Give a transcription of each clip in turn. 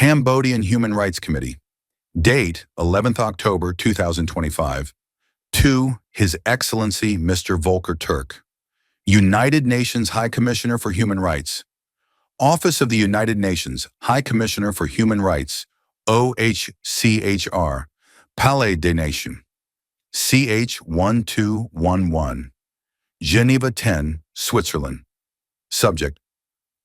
Cambodian Human Rights Committee. Date, 11th October 2025. To His Excellency Mr. Volker Türk, United Nations High Commissioner for Human Rights. Office of the United Nations High Commissioner for Human Rights, OHCHR, Palais des Nations, CH 1211, Geneva 10, Switzerland. Subject: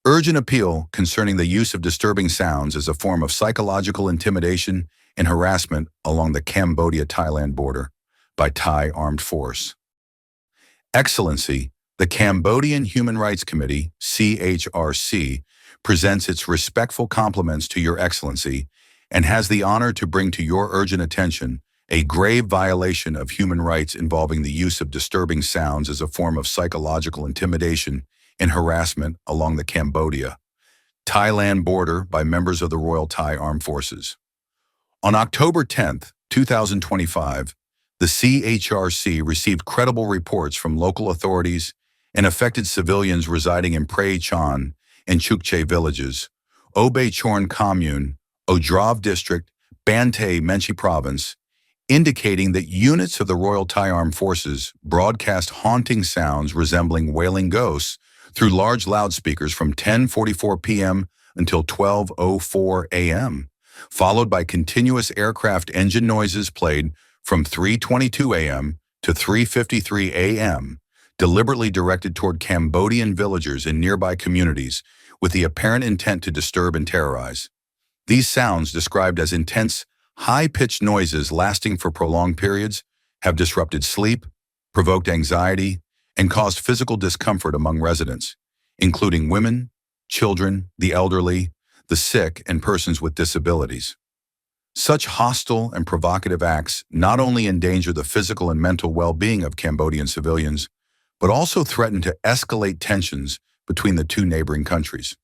Urgent appeal concerning the use of disturbing sounds as a form of psychological intimidation and harassment along the Cambodia-Thailand border by Thai Armed Force. Excellency, the Cambodian Human Rights Committee, CHRC, presents its respectful compliments to Your Excellency and has the honor to bring to your urgent attention a grave violation of human rights involving the use of disturbing sounds as a form of psychological intimidation and harassment along the Cambodia-Thailand border by members of the Royal Thai Armed Forces. On October 10, 2025, the CHRC received credible reports from local authorities and affected civilians residing in Prey Chan and Chukche villages, Obey Chorn Commune, Odrav District, Bantay Menchi Province, indicating that units of the Royal Thai Armed Forces broadcast haunting sounds resembling wailing ghosts through large loudspeakers from 10:44 p.m. until 12:04 a.m., followed by continuous aircraft engine noises played from 3:22 a.m. to 3:53 a.m., deliberately directed toward Cambodian villagers in nearby communities with the apparent intent to disturb and terrorize. These sounds, described as intense, high-pitched noises lasting for prolonged periods, have disrupted sleep, provoked anxiety, and caused physical discomfort among residents, including women, children, the elderly, the sick, and persons with disabilities. Such hostile and provocative acts not only endanger the physical and mental well-being of Cambodian civilians, but also threaten to escalate tensions between the two neighboring countries.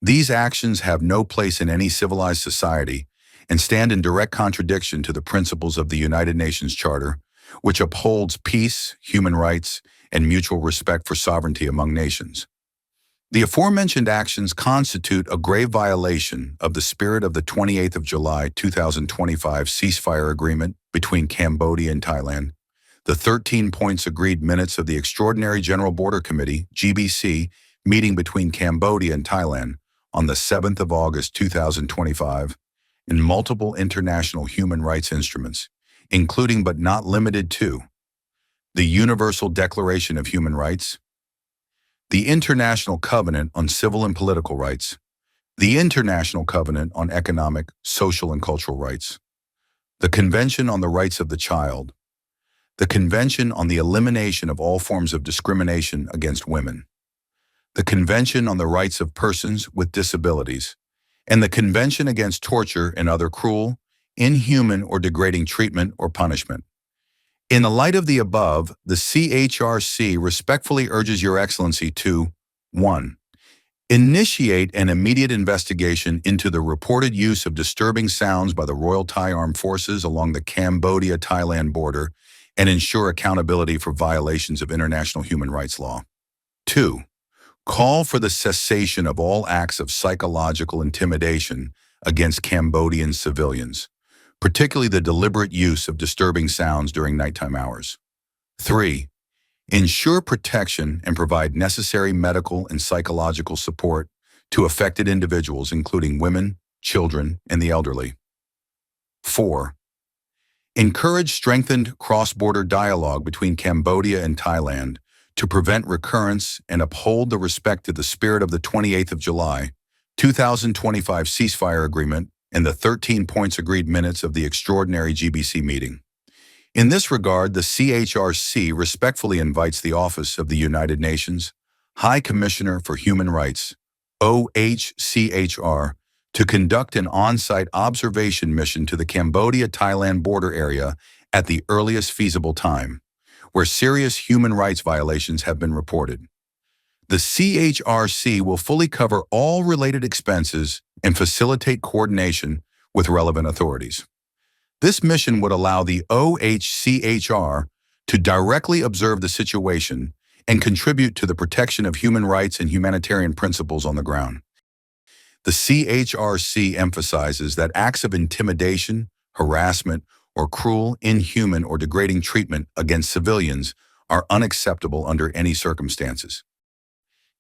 These actions have no place in any civilized society and stand in direct contradiction to the principles of the United Nations Charter, which upholds peace, human rights, and mutual respect for sovereignty among nations. The aforementioned actions constitute a grave violation of the spirit of the 28th of July 2025 ceasefire agreement between Cambodia and Thailand, the 13 points agreed minutes of the Extraordinary General Border Committee, GBC, meeting between Cambodia and Thailand on the 7th of August 2025, and multiple international human rights instruments, including but not limited to the Universal Declaration of Human Rights, the International Covenant on Civil and Political Rights, the International Covenant on Economic, Social, and Cultural Rights, the Convention on the Rights of the Child, the Convention on the Elimination of All Forms of Discrimination against Women, the Convention on the Rights of Persons with Disabilities, and the Convention Against Torture and Other Cruel, Inhuman, or Degrading Treatment or Punishment. In the light of the above, the CHRC respectfully urges Your Excellency to 1. Initiate an immediate investigation into the reported use of disturbing sounds by the Royal Thai Armed Forces along the Cambodia-Thailand border and ensure accountability for violations of international human rights law. 2. Call for the cessation of all acts of psychological intimidation against Cambodian civilians, particularly the deliberate use of disturbing sounds during nighttime hours. 3. Ensure protection and provide necessary medical and psychological support to affected individuals, including women, children, and the elderly. 4. Encourage strengthened cross-border dialogue between Cambodia and Thailand to prevent recurrence and uphold the respect to the spirit of the 28th of July, 2025 ceasefire agreement and the 13 points agreed minutes of the extraordinary GBC meeting. In this regard, the CHRC respectfully invites the Office of the United Nations High Commissioner for Human Rights, OHCHR, to conduct an on-site observation mission to the Cambodia-Thailand border area at the earliest feasible time, where serious human rights violations have been reported. The CHRC will fully cover all related expenses and facilitate coordination with relevant authorities. This mission would allow the OHCHR to directly observe the situation and contribute to the protection of human rights and humanitarian principles on the ground. The CHRC emphasizes that acts of intimidation, harassment, or cruel, inhuman, or degrading treatment against civilians are unacceptable under any circumstances.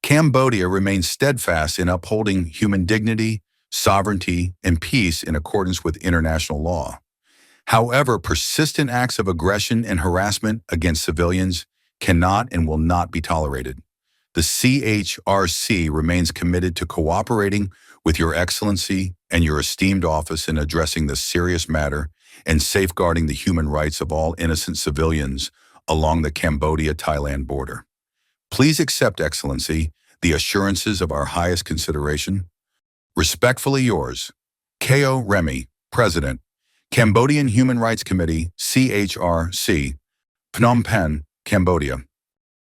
Cambodia remains steadfast in upholding human dignity, sovereignty, and peace in accordance with international law. However, persistent acts of aggression and harassment against civilians cannot and will not be tolerated. The CHRC remains committed to cooperating with Your Excellency and your esteemed office in addressing this serious matter and safeguarding the human rights of all innocent civilians along the Cambodia-Thailand border. Please accept, Excellency, the assurances of our highest consideration. Respectfully yours, Ko Remy, President, Cambodian Human Rights Committee, CHRC, Phnom Penh, Cambodia.